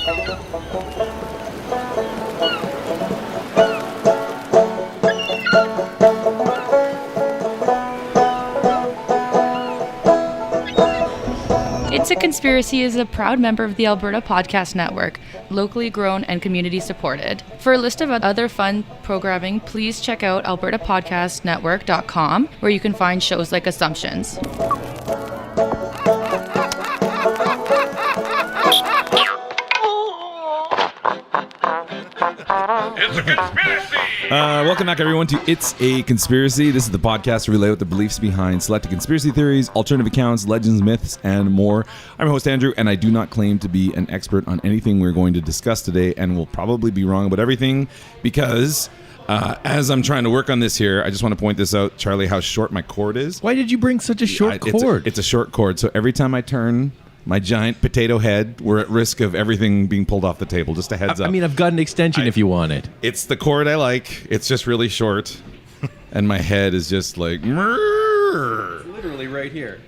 It's a Conspiracy is a proud member of the Alberta Podcast Network, locally grown and community supported. For a list of other fun programming, please check out albertapodcastnetwork.com, where you can find shows like Assumptions. It's a conspiracy! Welcome back, everyone, to It's a Conspiracy. This is the podcast to relay out the beliefs behind selected conspiracy theories, alternative accounts, legends, myths, and more. I'm your host, Andrew, and I do not claim to be an expert on anything we're going to discuss today, and will probably be wrong about everything, because as I'm trying to work on this here, I just want to point this out, Charlie, how short my cord is. Why did you bring such a short cord? It's a short cord, so every time I turn my giant potato head, we're at risk of everything being pulled off the table. Just a heads up. I mean, I've got an extension if you want it. It's the cord I like. It's just really short. And my head is just like... Literally right here.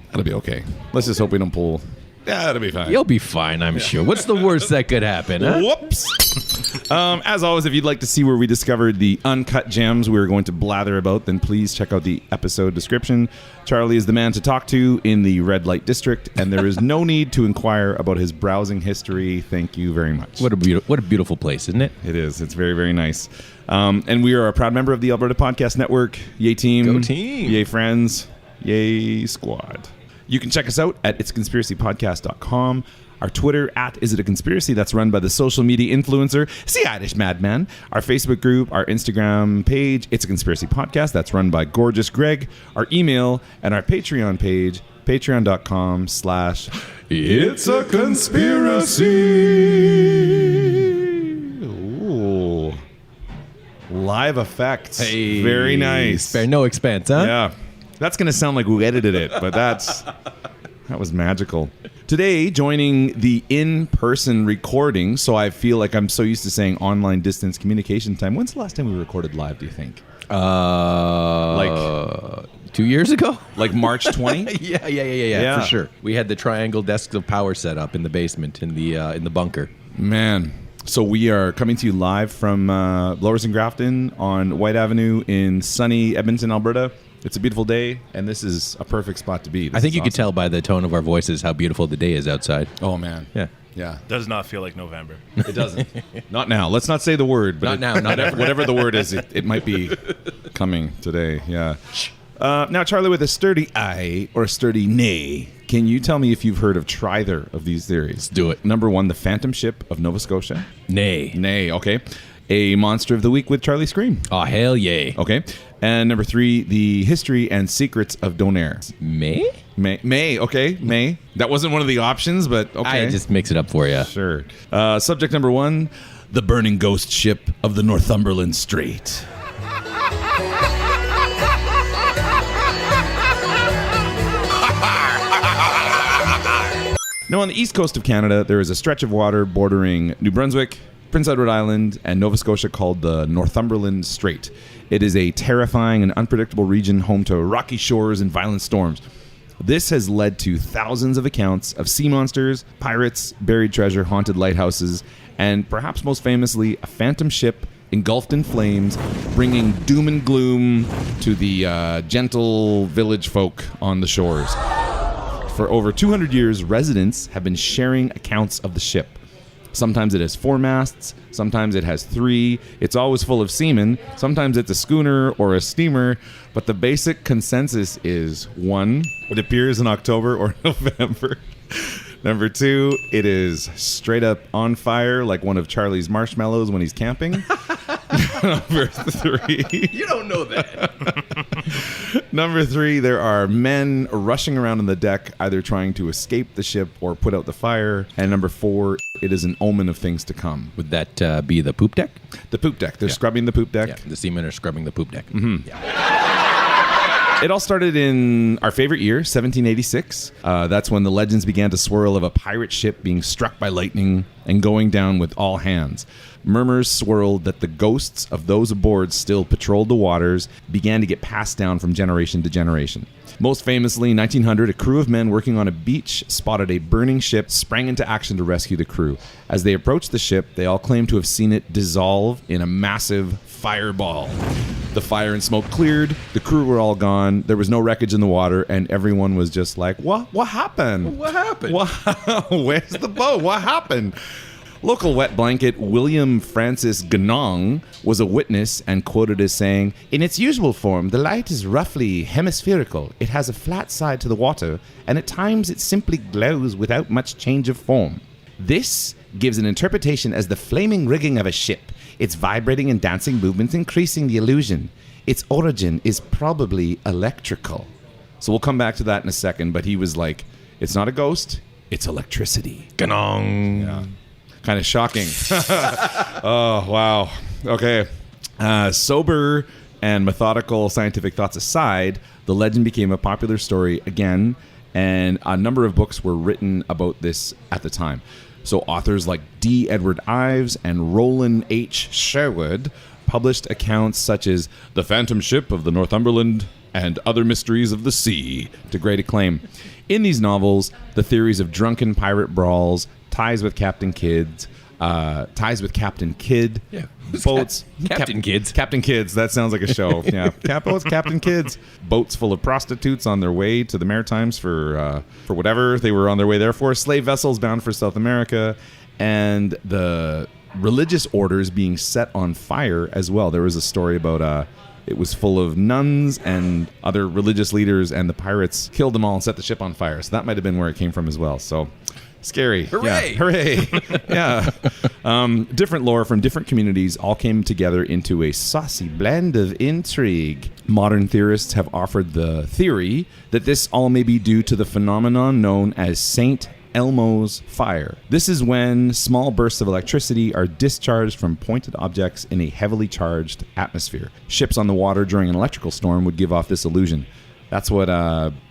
That'll be okay. Let's just hope we don't pull... Yeah, that'll be fine. You'll be fine, I'm sure. What's the worst that could happen, huh? Whoops. As always, if you'd like to see where we discovered the uncut gems we were going to blather about, then please check out the episode description. Charlie is the man to talk to in the red light district, and there is no need to inquire about his browsing history. Thank you very much. What a beautiful place, isn't it? It is. It's very, very nice. And we are a proud member of the Alberta Podcast Network. Yay, team. Go team. Yay, friends. Yay, squad. You can check us out at itsconspiracypodcast.com. Our Twitter at Is It a Conspiracy? That's run by the social media influencer, The Irish Madman. Our Facebook group, our Instagram page, It's a Conspiracy Podcast. That's run by Gorgeous Greg. Our email and our Patreon page, patreon.com/It's a Conspiracy. Ooh. Live effects. Hey. Very nice. Spare no expense, huh? Yeah. That's going to sound like we edited it, but that was magical. Today, joining the in-person recording, so I feel like I'm so used to saying online distance communication time. When's the last time we recorded live, do you think? Like 2 years ago? Like March 20? Yeah, for sure. We had the triangle desks of power set up in the basement, in the bunker. Man. So we are coming to you live from Blowers and Grafton on White Avenue in sunny Edmonton, Alberta. It's a beautiful day, and this is a perfect spot to be. I think you could tell by the tone of our voices how beautiful the day is outside. Oh, man. Yeah. Does not feel like November. It doesn't. Not now. Let's not say the word. But not now. Not ever. Whatever the word is, it might be coming today. Yeah. Now, Charlie, with a sturdy aye or a sturdy nay, can you tell me if you've heard of either of these theories? Let's do it. Number one, the Phantom Ship of Nova Scotia. Nay. Nay, okay. A Monster of the Week with Charlie Scream. Oh, hell yay. Okay. And number three, the History and Secrets of Donairs. May? May, okay. May. That wasn't one of the options, but okay. I just mix it up for you. Sure. Subject number one, the burning ghost ship of the Northumberland Strait. Now, on the east coast of Canada, there is a stretch of water bordering New Brunswick, Prince Edward Island, and Nova Scotia called the Northumberland Strait. It is a terrifying and unpredictable region home to rocky shores and violent storms. This has led to thousands of accounts of sea monsters, pirates, buried treasure, haunted lighthouses, and perhaps most famously, a phantom ship engulfed in flames, bringing doom and gloom to the gentle village folk on the shores. For over 200 years, residents have been sharing accounts of the ship. Sometimes it has 4 masts, sometimes it has 3. It's always full of seamen. Sometimes it's a schooner or a steamer, but the basic consensus is 1, it appears in October or November. Number 2, it is straight up on fire like one of Charlie's marshmallows when he's camping. Number 3. You don't know that. Number 3, there are men rushing around on the deck, either trying to escape the ship or put out the fire. And number 4, it is an omen of things to come. Would that be the poop deck? The poop deck. They're scrubbing the poop deck. Yeah, the seamen are scrubbing the poop deck. Mm-hmm. Yeah. It all started in our favorite year, 1786. That's when the legends began to swirl of a pirate ship being struck by lightning and going down with all hands. Murmurs swirled that the ghosts of those aboard still patrolled the waters, began to get passed down from generation to generation. Most famously, in 1900, a crew of men working on a beach spotted a burning ship, sprang into action to rescue the crew. As they approached the ship, they all claimed to have seen it dissolve in a massive fireball. The fire and smoke cleared, the crew were all gone, there was no wreckage in the water, and everyone was just like, What happened? What happened? Where's the boat? What happened? Local wet blanket William Francis Ganong was a witness and quoted as saying, "In its usual form, the light is roughly hemispherical. It has a flat side to the water, and at times it simply glows without much change of form. This gives an interpretation as the flaming rigging of a ship, its vibrating and dancing movements increasing the illusion. Its origin is probably electrical." So we'll come back to that in a second, but he was like, it's not a ghost, it's electricity. Ganong. Yeah. Kind of shocking. Oh, wow. Okay. Sober and methodical scientific thoughts aside, the legend became a popular story again, and a number of books were written about this at the time. So authors like D. Edward Ives and Roland H. Sherwood published accounts such as The Phantom Ship of the Northumberland and Other Mysteries of the Sea to great acclaim. In these novels, the theories of drunken pirate brawls, ties with Captain Kidd, Yeah. boats, Captain Kids. Captain Kids. That sounds like a show. Yeah, Captain Kids. Boats full of prostitutes on their way to the Maritimes for whatever they were on their way there for. Slave vessels bound for South America, and the religious orders being set on fire as well. There was a story about it was full of nuns and other religious leaders, and the pirates killed them all and set the ship on fire. So that might have been where it came from as well. So scary. Hooray! Yeah. Hooray. Yeah. Different lore from different communities all came together into a saucy blend of intrigue. Modern theorists have offered the theory that this all may be due to the phenomenon known as St. Elmo's fire. This is when small bursts of electricity are discharged from pointed objects in a heavily charged atmosphere. Ships on the water during an electrical storm would give off this illusion. That's what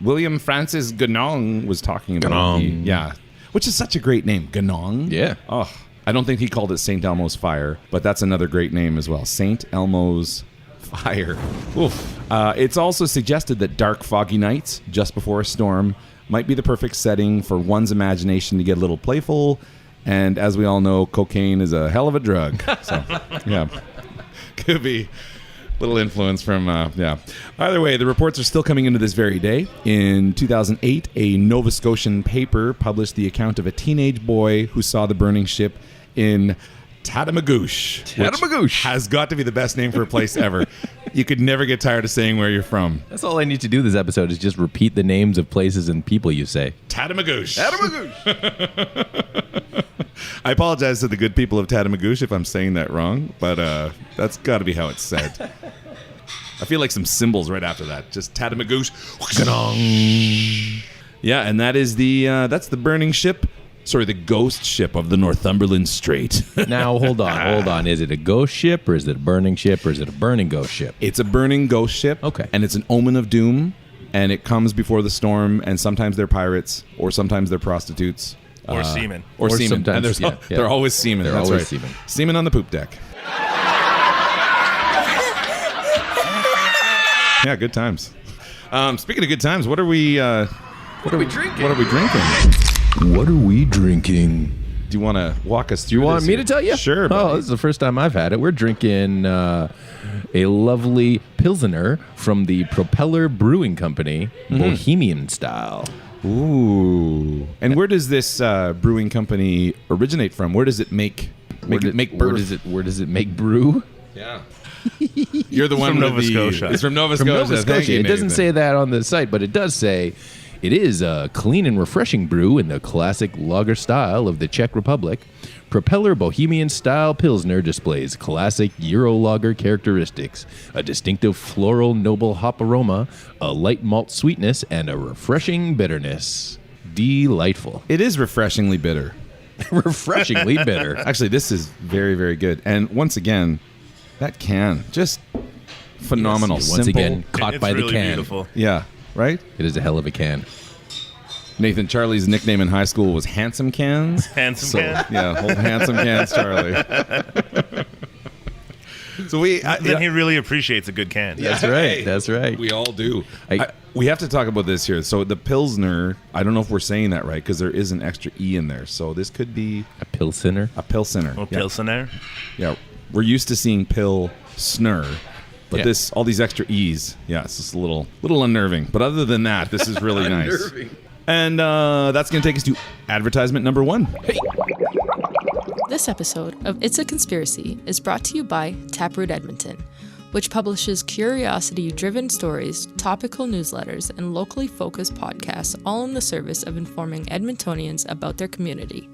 William Francis Ganong was talking about. Ganong. Yeah. Which is such a great name, Ganong. Yeah. Oh, I don't think he called it St. Elmo's Fire, but that's another great name as well. St. Elmo's Fire. Oof. It's also suggested that dark, foggy nights just before a storm might be the perfect setting for one's imagination to get a little playful. And as we all know, cocaine is a hell of a drug. So, yeah. Could be little influence from, yeah. Either way, the reports are still coming into this very day. In 2008, a Nova Scotian paper published the account of a teenage boy who saw the burning ship in Tatamagouche. Tatamagouche has got to be the best name for a place ever. You could never get tired of saying where you're from. That's all I need to do this episode is just repeat the names of places and people you say. Tatamagouche. Tatamagouche. I apologize to the good people of Tatamagouche if I'm saying that wrong, but that's got to be how it's said. I feel like some cymbals right after that. Just Tatamagouche. Yeah, and that is that's the burning ship. Sorry, the ghost ship of the Northumberland Strait. Now, hold on. Is it a ghost ship, or is it a burning ship, or is it a burning ghost ship? It's a burning ghost ship. Okay. And it's an omen of doom, and it comes before the storm, and sometimes they're pirates, or sometimes they're prostitutes. Or seamen. Or seamen. And sometimes, yeah. they're always seamen. They're That's always right. seamen. Seamen on the poop deck. Yeah, good times. Speaking of good times, what are we drinking? What are we drinking? What are we drinking? Do you want to walk us through You want this me here? to tell you? Sure, Oh, buddy. this is the first time I've had it. We're drinking a lovely Pilsener from the Propeller Brewing Company, Bohemian style. Ooh. And where does this brewing company originate from? Where does it make Where birth? does it make brew? Yeah. You're the one From with Nova Scotia. It's from Nova From Scotia. Nova Thank Scotia. you, It doesn't Nathan. say that on the site, but it does say it is a clean and refreshing brew in the classic lager style of the Czech Republic. Propeller Bohemian style Pilsner displays classic Euro lager characteristics, a distinctive floral noble hop aroma, a light malt sweetness, and a refreshing bitterness. Delightful. It is refreshingly bitter. Refreshingly bitter. Actually, this is very, very good. And once again, that can just phenomenal. Yes, once Simple. again, caught It's by really the can. beautiful. Yeah, right? It is a hell of a can. Nathan, Charlie's nickname in high school was Handsome Cans. Handsome Can? Yeah, whole Handsome Cans, Charlie. So we Then he really appreciates a good can. That's right. That's right. We all do. I- We have to talk about this here. So the Pilsner, I don't know if we're saying that right because there is an extra E in there. So this could be A Pilsener. a Pilsener. Well, Yeah. Pilsener. Yeah, we're used to seeing Pilsner, but Yeah. all these extra E's, yeah, it's just a little unnerving. But other than that, this is really nice. And that's going to take us to advertisement number 1. This episode of It's a Conspiracy is brought to you by Taproot Edmonton, which publishes curiosity-driven stories, topical newsletters, and locally focused podcasts, all in the service of informing Edmontonians about their community.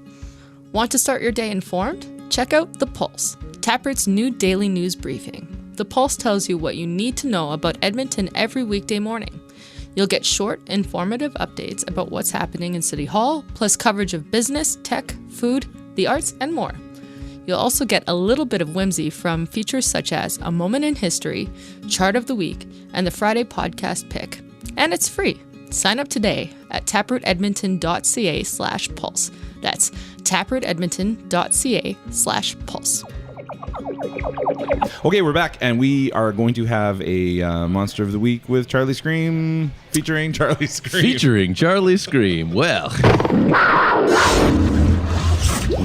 Want to start your day informed? Check out The Pulse, Taproot's new daily news briefing. The Pulse tells you what you need to know about Edmonton every weekday morning. You'll get short, informative updates about what's happening in City Hall, plus coverage of business, tech, food, the arts, and more. You'll also get a little bit of whimsy from features such as A Moment in History, Chart of the Week, and the Friday Podcast Pick. And it's free. Sign up today at taprootedmonton.ca/pulse. That's taprootedmonton.ca/pulse. Okay, we're back, and we are going to have a Monster of the Week with Charlie Scream, featuring Charlie Scream. Featuring Charlie Scream. Well,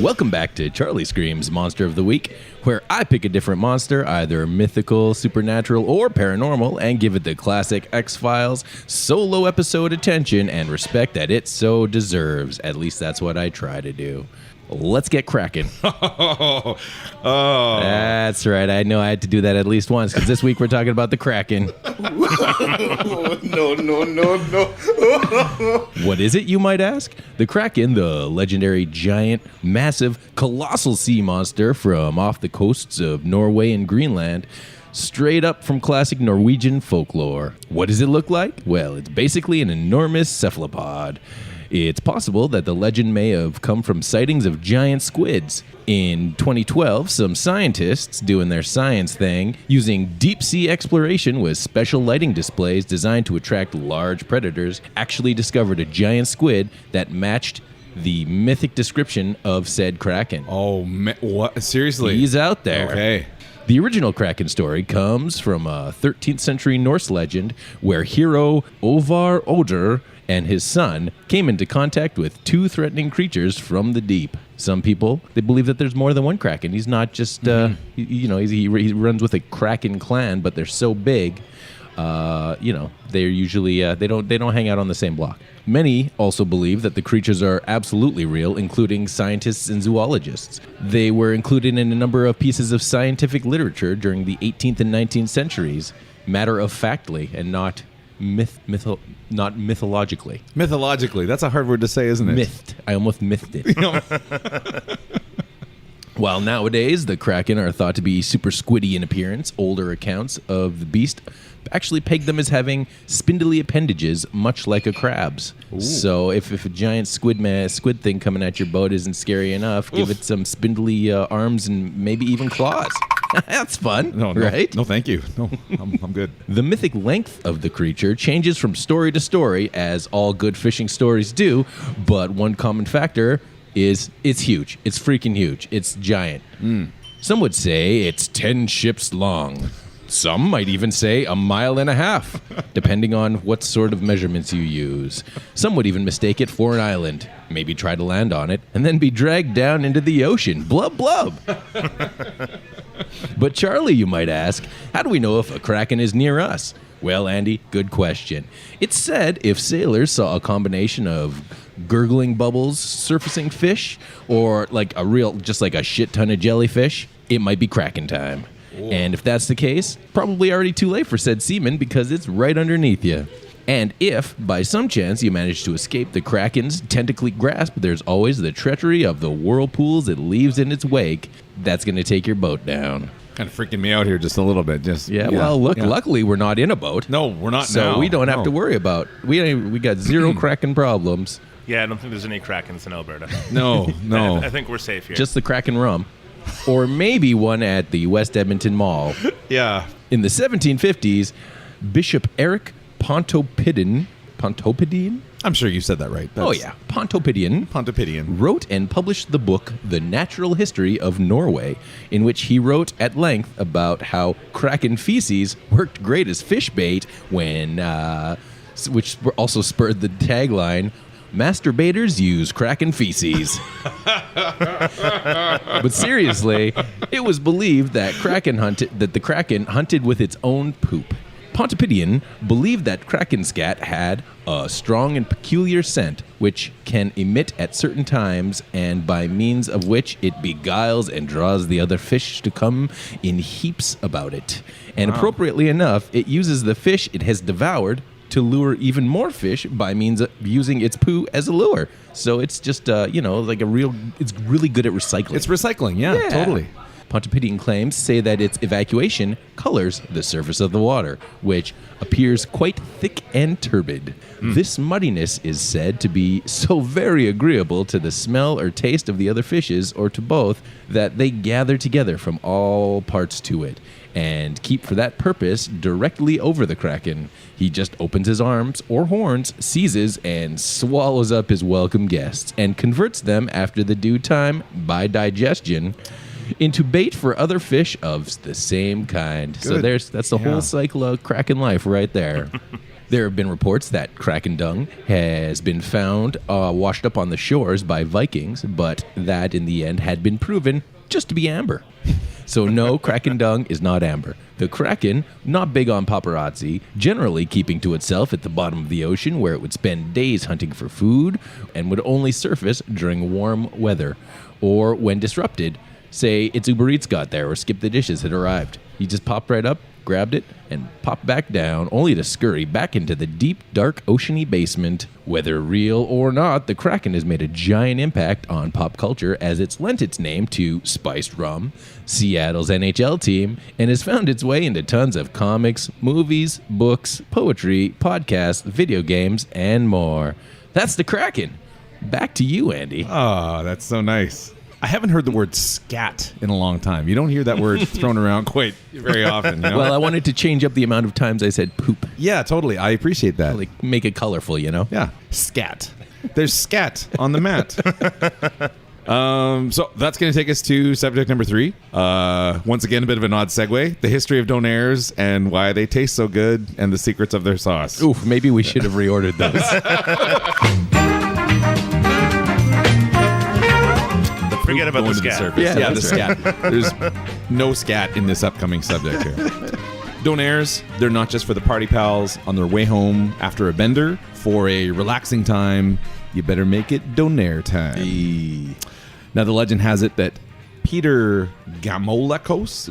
welcome back to Charlie Scream's Monster of the Week, where I pick a different monster, either mythical, supernatural, or paranormal, and give it the classic X-Files solo episode attention and respect that it so deserves. At least that's what I try to do. Let's get cracking. Oh. That's right. I know I had to do that at least once, because this week we're talking about the Kraken. No. What is it, you might ask? The Kraken, the legendary giant, massive, colossal sea monster from off the coasts of Norway and Greenland, straight up from classic Norwegian folklore. What does it look like? Well, it's basically an enormous cephalopod. It's possible that the legend may have come from sightings of giant squids. In 2012, some scientists doing their science thing, using deep-sea exploration with special lighting displays designed to attract large predators, actually discovered a giant squid that matched the mythic description of said Kraken. Oh, what? Seriously? He's out there. Okay. The original Kraken story comes from a 13th century Norse legend where hero Ovar Odr and his son came into contact with two threatening creatures from the deep. Some people, they believe that there's more than one Kraken. He's not just, he runs with a Kraken clan, but they're so big, they're usually, they don't hang out on the same block. Many also believe that the creatures are absolutely real, including scientists and zoologists. They were included in a number of pieces of scientific literature during the 18th and 19th centuries, matter-of-factly, and not mythologically. Mythologically. That's a hard word to say, isn't it? Mythed. I almost mythed it. While nowadays the Kraken are thought to be super squiddy in appearance, older accounts of the beast actually peg them as having spindly appendages, much like a crab's. Ooh. So if a giant squid thing coming at your boat isn't scary enough, give it some spindly arms and maybe even claws. That's fun, right? No, thank you. No, I'm good. The mythic length of the creature changes from story to story, as all good fishing stories do, but one common factor is it's huge. It's freaking huge. It's giant. Some would say it's 10 ships long. Some might even say 1.5 miles, depending on what sort of measurements you use. Some would even mistake it for an island, maybe try to land on it, and then be dragged down into the ocean. Blub, blub. But Charlie, you might ask, how do we know if a Kraken is near us? Well, Andy, good question. It's said if sailors saw a combination of gurgling bubbles, surfacing fish, or just like a shit ton of jellyfish, it might be Kraken time. Ooh. And if that's the case, probably already too late for said seaman because it's right underneath you. And if, by some chance, you manage to escape the Kraken's tentacly grasp, there's always the treachery of the whirlpools it leaves in its wake that's going to take your boat down. Kind of freaking me out here just a little bit. Luckily we're not in a boat. No, we're not so now. we don't have to worry about. We got zero Kraken problems. Yeah, I don't think there's any Krakens in Alberta. No. I think we're safe here. Just the Kraken rum. Or maybe one at the West Edmonton Mall. Yeah. In the 1750s, Bishop Eric Pontoppidan, I'm sure you said that right. Oh, yeah. Pontopidian. wrote and published the book The Natural History of Norway, in which he wrote at length about how Kraken feces worked great as fish bait when, which also spurred the tagline, "Masturbators use Kraken feces." But seriously, it was believed that the Kraken hunted with its own poop. Pontopidian believed that Kraken scat had a strong and peculiar scent which can emit at certain times, and by means of which it beguiles and draws the other fish to come in heaps about it. And appropriately enough, it uses the fish it has devoured to lure even more fish by means of using its poo as a lure. So it's just, it's really good at recycling. It's recycling, yeah. Totally. Pontopidian claims say that its evacuation colors the surface of the water, which appears quite thick and turbid. This muddiness is said to be so very agreeable to the smell or taste of the other fishes, or to both, that they gather together from all parts to it, and keep for that purpose directly over the Kraken. He just opens his arms or horns, seizes, and swallows up his welcome guests, and converts them after the due time, by digestion, into bait for other fish of the same kind. Good. So that's the whole cycle of Kraken life right there. There have been reports that Kraken dung has been found washed up on the shores by Vikings, but that in the end had been proven just to be amber. So no, Kraken dung is not amber. The Kraken, not big on paparazzi, generally keeping to itself at the bottom of the ocean, where it would spend days hunting for food and would only surface during warm weather or when disrupted. Say its Uber Eats got there or Skip the Dishes had arrived. He just popped right up, grabbed it, and popped back down, only to scurry back into the deep, dark, oceany basement. Whether real or not, the Kraken has made a giant impact on pop culture, as it's lent its name to spiced rum, Seattle's NHL team, and has found its way into tons of comics, movies, books, poetry, podcasts, video games, and more. That's the Kraken. Back to you, Andy. Oh, that's so nice. I haven't heard the word scat in a long time. You don't hear that word thrown around quite very often. You know? Well, I wanted to change up the amount of times I said poop. Yeah, totally. I appreciate that. Like, make it colorful, you know? Yeah. Scat. There's scat on the mat. So that's going to take us to subject number 3. Once again, a bit of an odd segue. The history of Donairs and why they taste so good, and the secrets of their sauce. Oof, maybe we should have reordered those. Forget about the Going to scat. surface. Yeah, Yeah, the that's scat. There's no scat in this upcoming subject here. Donairs, they're not just for the party pals on their way home after a bender. For a relaxing time, you better make it Donair time. Now, the legend has it that Peter Gamalakos,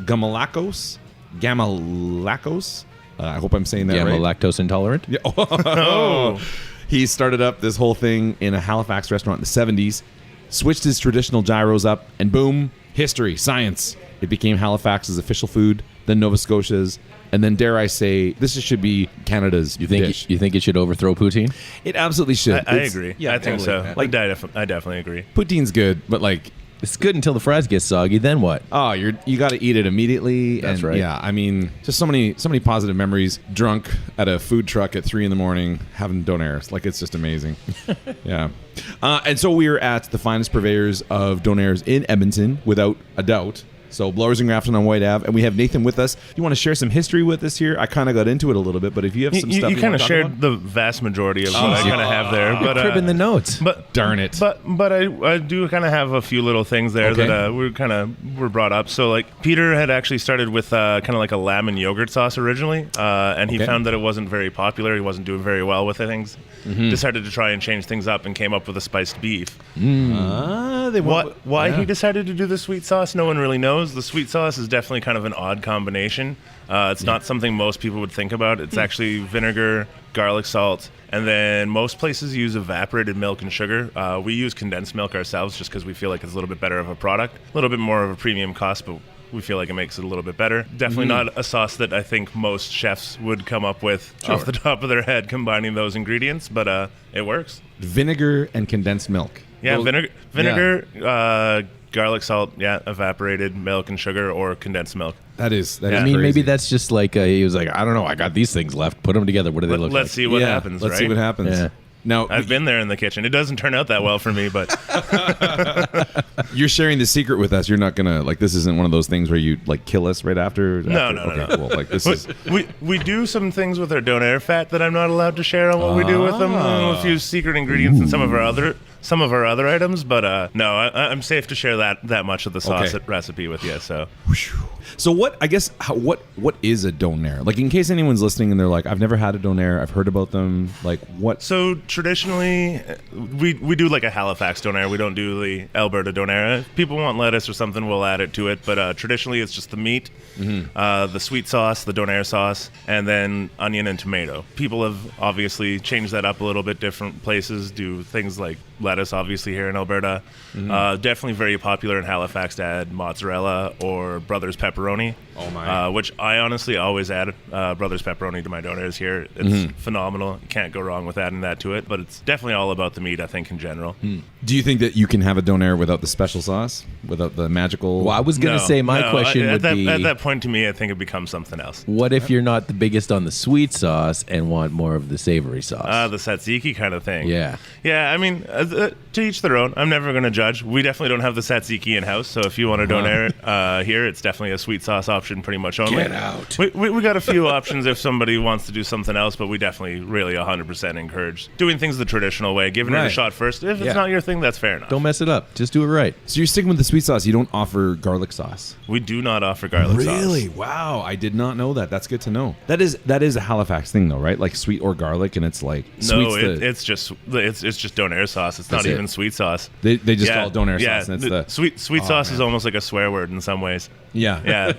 I hope I'm saying that Yeah, right. I'm lactose intolerant. Yeah. Oh. He started up this whole thing in a Halifax restaurant in the 70s, switched his traditional gyros up, and boom, history, science. It became Halifax's official food, then Nova Scotia's, and then, dare I say, this should be Canada's dish. You think it should overthrow poutine? It absolutely should. I agree. Yeah, I think totally. so. Like, I definitely agree. poutine's good, but like, It's good until the fries get soggy. Then what? oh, you got to eat it immediately. That's and right. Yeah, I mean, just so many positive memories. Drunk at a food truck at 3 a.m. having Donairs, like it's just amazing. Yeah, and so we are at the finest purveyors of Donairs in Edmonton, without a doubt. So Blowers and Grafton on White Ave, and we have Nathan with us. You want to share some history with us here? I kind of got into it a little bit, but if you have some stuff You you kind want of to shared talk about? the vast majority of what I kind of have there. But Cribbing the notes. But Darn it. But I do kind of have a few little things there Okay. that were brought up. So like Peter had actually started with kind of like a lam and yogurt sauce originally, and he Okay. found that it wasn't very popular. He wasn't doing very well with things. Decided to try and change things up and came up with a spiced beef. Why he decided to do the sweet sauce, no one really knows. The sweet sauce is definitely kind of an odd combination. It's not something most people would think about. It's actually vinegar, garlic salt, and then most places use evaporated milk and sugar. We use condensed milk ourselves just because we feel like it's a little bit better of a product. A little bit more of a premium cost, but we feel like it makes it a little bit better. Definitely not a sauce that I think most chefs would come up with off the top of their head combining those ingredients, but it works. Vinegar and condensed milk. Yeah, Those- vinegar, garlic salt, evaporated milk and sugar, or condensed milk. That is Yeah. I mean, crazy. maybe that's just like he was like, I don't know, I got these things left. Put them together. What do they look Let's like? see what happens, Let's right? see what happens. Yeah. Now, I've been there in the kitchen. It doesn't turn out that well for me, but you're sharing the secret with us. You're not gonna this isn't one of those things where you kill us right after. No. Okay, cool. This is. we do some things with our Donair fat that I'm not allowed to share on what we do with them. A few secret ingredients in some of our other items, but no, I'm safe to share that much of the sauce recipe with you. So what is a Donair? In case anyone's listening and they're like, I've never had a Donair, I've heard about them. What? So traditionally, we do a Halifax Donair. We don't do the Alberta Donair. If people want lettuce or something, we'll add it to it. But traditionally, it's just the meat, the sweet sauce, the Donair sauce, and then onion and tomato. People have obviously changed that up a little bit. Different places do things like lettuce, obviously here in Alberta. Definitely very popular in Halifax to add mozzarella or Brothers pepperoni. Oh my! Which I honestly always add Brothers pepperoni to my Donairs here. It's phenomenal. You can't go wrong with adding that to it. But it's definitely all about the meat, I think, in general. Do you think that you can have a Donair without the special sauce, without the magical? Well, I was going to say my question would be at that point to me, I think it becomes something else. What if you're not the biggest on the sweet sauce and want more of the savory sauce? The tzatziki kind of thing. Yeah. Yeah, I mean, to each their own. I'm never going to judge. We definitely don't have the tzatziki in-house, so if you want a Donair here, it's definitely a sweet sauce option pretty much only. Get out. We got a few options if somebody wants to do something else, but we definitely really 100% encourage doing things the traditional way, giving it a shot first. If it's not your thing, that's fair enough. Don't mess it up. Just do it right. So you're sticking with the sweet sauce. You don't offer garlic sauce. We do not offer garlic sauce. Really? Wow. I did not know that. That's good to know. That is a Halifax thing though, right? Sweet or garlic, and it's it's just Donair sauce. It's not even sweet sauce. They just call it Donair sauce. And it's sweet sauce is almost like a swear word in some ways. Yeah.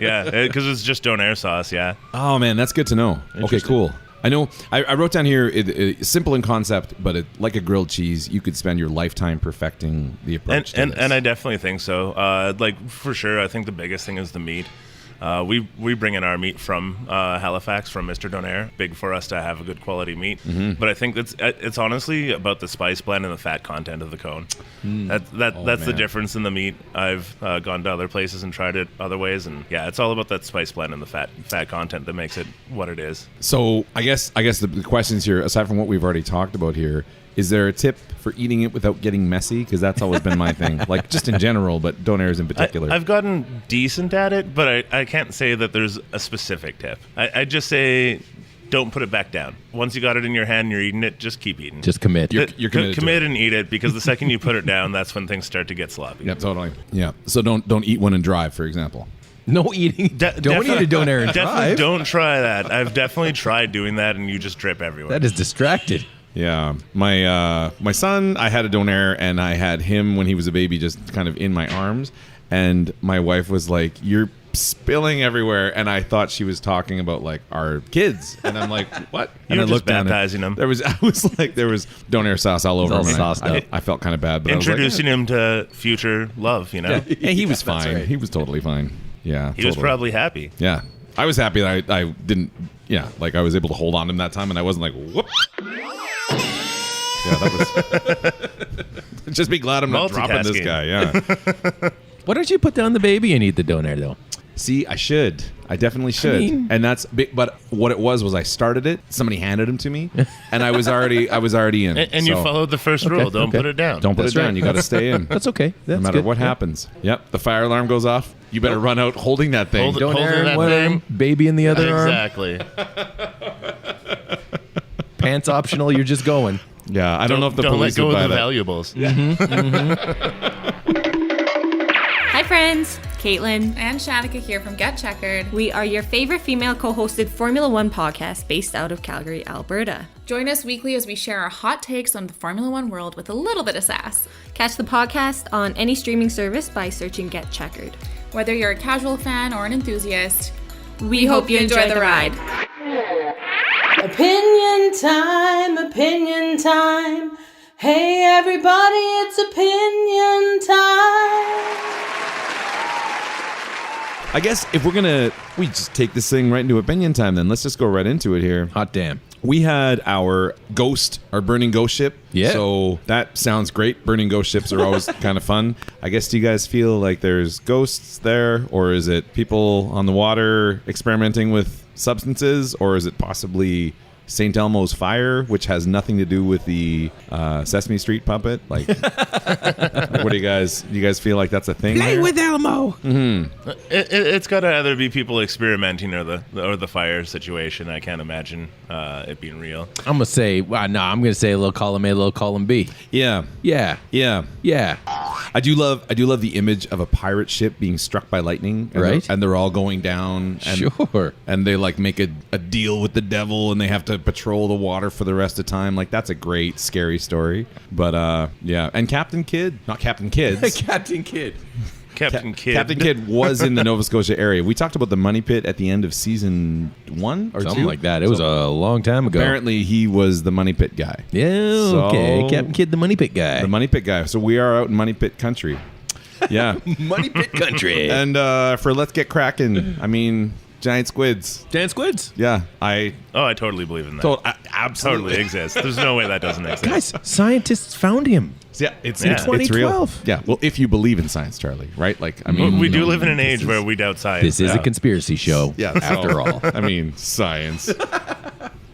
Because it's just Donair sauce. Yeah. Oh man, that's good to know. Okay, cool. I know. I wrote down here, simple in concept, but like a grilled cheese, you could spend your lifetime perfecting the approach. And I definitely think so. For sure, I think the biggest thing is the meat. We bring in our meat from Halifax, from Mr. Donair. Big for us to have a good quality meat. But I think it's honestly about the spice blend and the fat content of the cone. That's the difference in the meat. I've gone to other places and tried it other ways, and it's all about that spice blend and the fat content that makes it what it is. So I guess the questions here, aside from what we've already talked about here, is there a tip for eating it without getting messy? Because that's always bin my thing, just in general, but Donairs in particular. I've gotten decent at it, but I can't say that there's a specific tip. I just say don't put it back down. Once you got it in your hand and you're eating it, just keep eating. Just commit. You're committed commit and eat it, because the second you put it down, that's when things start to get sloppy. Yep, totally. Yeah. So don't eat one and drive, for example. No eating. Don't eat a Donair and drive. Don't try that. I've definitely tried doing that, and you just drip everywhere. That is distracted. Yeah, my son, I had a Donair, and I had him when he was a baby, just kind of in my arms, and my wife was like, "You're spilling everywhere," and I thought she was talking about our kids, and I'm like, "What?" And I looked down, baptizing him. There was Donair sauce all over him. And I felt kind of bad, but introducing him to future love, Yeah, he was fine. Right. He was totally fine. Yeah, he was probably happy. Yeah, I was happy that I didn't. Yeah, I was able to hold on to him that time, and I wasn't like, whoop. Yeah, that was. Just be glad I'm not dropping this guy. Yeah. Why don't you put down the baby and eat the Donair though? See, I should. I definitely should. And that's big. But what it was I started it. Somebody handed him to me, and I was already in. And you followed the first rule. Don't put it down. Don't put it down. You got to stay in. That's okay. No matter what happens. Yep. The fire alarm goes off. You better run out holding that thing. Donair in one arm, baby in the other arm. Exactly. Pants optional. You're just going. Yeah, I don't know if the police would buy that. Don't let go of the valuables. Hi friends, Caitlin and Shanika here from Get Checkered. We are your favorite female co-hosted Formula One podcast based out of Calgary, Alberta. Join us weekly as we share our hot takes on the Formula One world with a little bit of sass. Catch the podcast on any streaming service by searching Get Checkered. Whether you're a casual fan or an enthusiast, we hope you enjoy the ride. Opinion time. Hey everybody, it's opinion time. I guess if we just take this thing right into opinion time, then let's just go right into it here. Hot damn. We had our burning ghost ship. Yeah. So that sounds great. Burning ghost ships are always kind of fun. I guess, do you guys feel like there's ghosts there, or is it people on the water experimenting with substances, or is it possibly St. Elmo's Fire, which has nothing to do with the Sesame Street puppet. Like, what do you guys feel like that's a thing? Play with Elmo. Mm-hmm. It's got to either be people experimenting or the fire situation. I can't imagine it being real. I'm gonna say, I'm gonna say a little column A, a little column B. Yeah. I do love the image of a pirate ship being struck by lightning, and they're all going down. And, and they like make a deal with the devil, and they have to patrol the water for the rest of the time. Like, that's a great scary story. But and Captain Kidd, not Captain Kids. Captain Kidd was in the Nova Scotia area. We talked about the Money Pit at the end of season 1 or something 2. like that. It was a long time ago. Apparently, he was the Money Pit guy. Yeah, okay. Captain Kidd, the Money Pit guy. The Money Pit guy. So we are out in Money Pit country. Yeah. Money Pit country. And for Let's Get Kraken, I mean, giant squids. Yeah. I totally believe in that. Absolutely. Totally exists. There's no way that doesn't exist. Guys, scientists found him. Yeah, it's 2012. It's real. Yeah, well, if you believe in science, Charlie, right? Like, I mean, we do live in an age where we doubt science. This is a conspiracy show. Yeah, after all. I mean, science.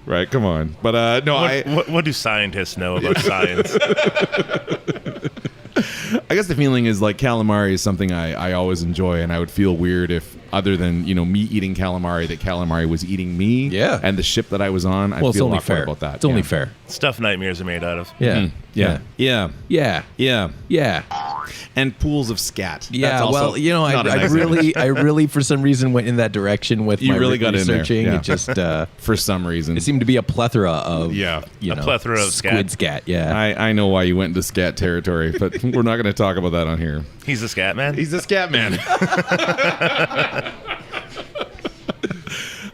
Right? Come on. But no, what do scientists know about science? I guess the feeling is like calamari is something I always enjoy, and I would feel weird if, other than me eating calamari, that calamari was eating me. Yeah. And the ship that I was on, I feel a lot better about that. It's only fair. Stuff nightmares are made out of. Yeah. Yeah. And pools of scat. Yeah. That's also I really for some reason went in that direction with my researching. Yeah. It just for some reason it seemed to be a plethora of a plethora of squid scat. Yeah. I know why you went into scat territory, but we're not going to talk about that on here. He's a scat man. He's a scat man.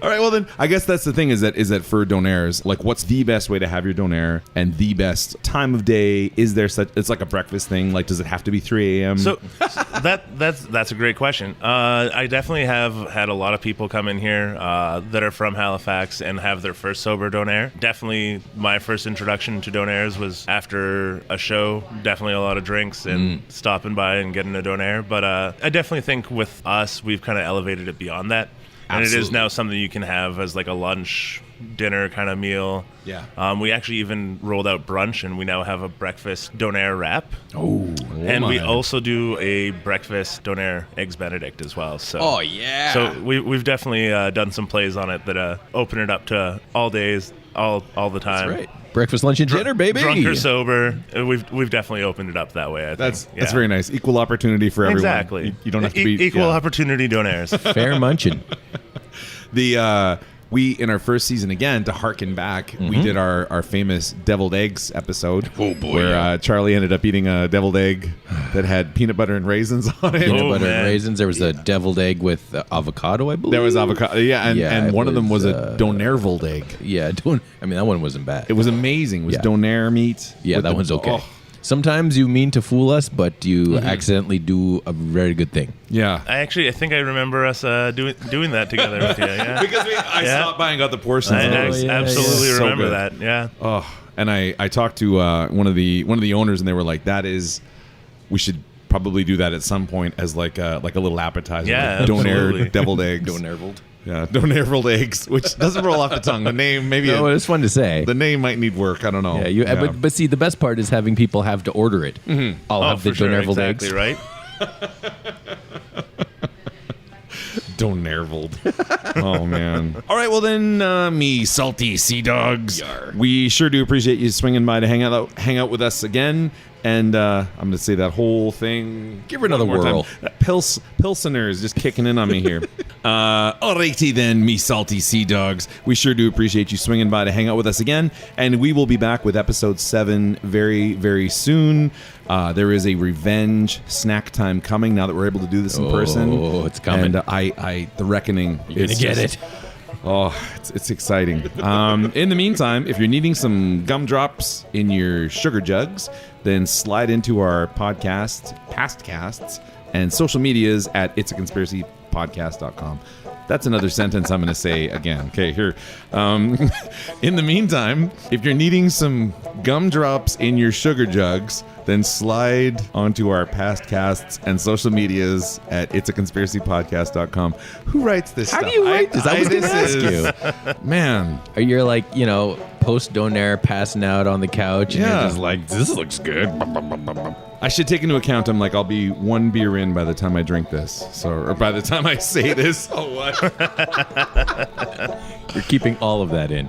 All right, well then, I guess that's the thing is that for Donairs, like, what's the best way to have your Donair and the best time of day? Is there such? It's like a breakfast thing. Like, does it have to be 3 a.m.? So that's a great question. I definitely have had a lot of people come in here that are from Halifax and have their first sober Donair. Definitely, my first introduction to Donairs was after a show. Definitely a lot of drinks and stopping by and getting a Donair. But I definitely think with us, we've kind of elevated it beyond that. And it is now something you can have as like a lunch, dinner kind of meal. Yeah. We actually even rolled out brunch, and we now have a breakfast Donair wrap. And we also do a breakfast Donair Eggs Benedict as well. So, So we've definitely done some plays on it that open it up to all days, all the time. That's right. Breakfast, lunch, and dinner, baby. Drunk or sober, we've definitely opened it up that way. I think. That's very nice. Equal opportunity for everyone. Exactly. You don't have to be equal opportunity Donairs. Fair munching. We in our first season, again, to harken back, we did our famous deviled eggs episode. Oh boy! Where Charlie ended up eating a deviled egg that had peanut butter and raisins on it. Peanut butter and raisins. There was a deviled egg with avocado, I believe. There was avocado, and one of them was a Donairvold egg. Yeah, that one wasn't bad. It was amazing. It was Donair meat. Yeah, that one's okay. Sometimes you mean to fool us, but you accidentally do a very good thing. Yeah. I think I remember us doing that together with you. Yeah. Because I stopped by and got the portions. I absolutely remember so that. Yeah. Oh, and I talked to one of the owners, and they were like, we should probably do that at some point as like a little appetizer. Yeah, Donair deviled eggs. Donairvold. Yeah, Donairvold eggs, which doesn't roll off the tongue. The name, maybe. No, it's fun to say. The name might need work. I don't know. Yeah, But see, the best part is having people have to order it. I'll have the Donairvold eggs. Exactly right. Donairvold. Oh, man. All right, well then, me salty sea dogs. Yar. We sure do appreciate you swinging by to hang out with us again. And I'm going to say that whole thing. Give her another whirl. Pilsener is just kicking in on me here. Alrighty then, me salty sea dogs. We sure do appreciate you swinging by to hang out with us again. And we will be back with episode 7 very, very soon. There is a revenge snack time coming now that we're able to do this in person. Oh, it's coming. And the reckoning. You're going to get it. Oh, it's exciting. In the meantime, if you're needing some gumdrops in your sugar jugs, then slide into our podcast, past casts, and social medias at itsaconspiracypodcast.com. That's another sentence I'm going to say again. Okay, here. In the meantime, if you're needing some gumdrops in your sugar jugs, then slide onto our past casts and social medias at it'saconspiracypodcast.com. Who writes this How stuff? do you write this? I was going to ask you. Man. Or you're like, post Donair passing out on the couch and Yeah. you're just like, this looks good. I should take into account I'm like, I'll be one beer in by the time I drink this. Or by the time I say this. Oh, what? You're keeping all of that in.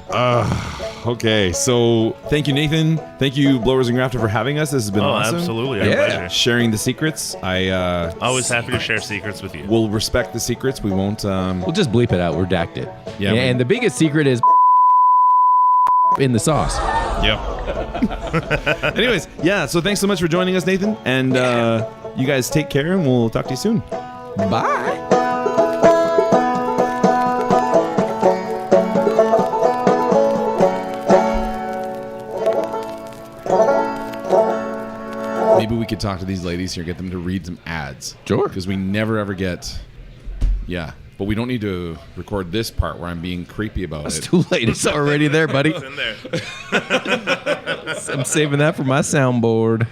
Okay, so thank you, Nathan. Thank you, Blowers and Grafton, for having us. This has been awesome. Absolutely. Our Yeah. pleasure. Sharing the secrets. Always happy to share secrets with you. We'll respect the secrets. We won't. We'll just bleep it out. Redact it. Yeah, And the biggest secret is in the sauce. Yep. Anyways, yeah, so thanks so much for joining us, Nathan. And you guys take care, and we'll talk to you soon. Bye. Maybe we could talk to these ladies here, get them to read some ads. Sure. Because we never ever get. Yeah. But we don't need to record this part where I'm being creepy about It's it. too late. It's already there, buddy. It's in there. I'm saving that for my soundboard.